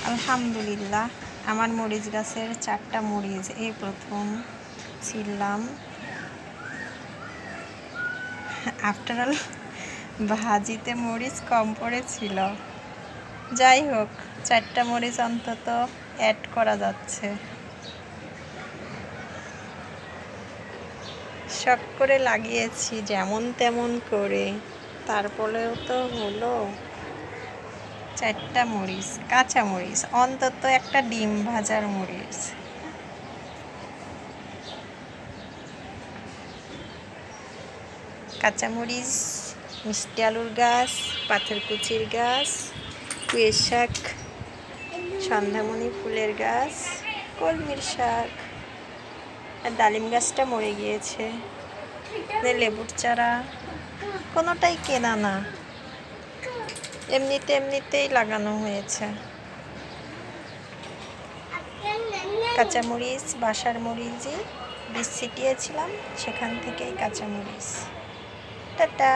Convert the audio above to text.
আলহামদুলিল্লাহ আমার মরিচ গাছের 4টা মরিচ এই প্রথম ছিললাম। আফটার অল ভাজিতে মরিচ কম পড়েছিল। যাই হোক 4টা মরিচ অন্তত অ্যাড করা যাচ্ছে। শখ করে লাগিয়েছি যেমন তেমন করে, তারপরেও তো হলো। 4টা মরিচ, কাঁচা মরিচ, অন্তত একটা ডিম ভাজার মরিচ। কাঁচামরিচ, মিষ্টি আলুর গাছ, পাথরকুচির গাছ, পুঁই শাক, সন্ধ্যামণি ফুলের গাছ, কলমির শাক, আর ডালিম গাছটা মরে গিয়েছে। লেবুর চারা কোনোটাই কেনা না, এমনিতেই লাগানো হয়েছে। কাঁচামরিচ বাসার মরিচই বীজ ছিটিয়েছিলাম, সেখান থেকেই কাঁচামরিচ। টাটা।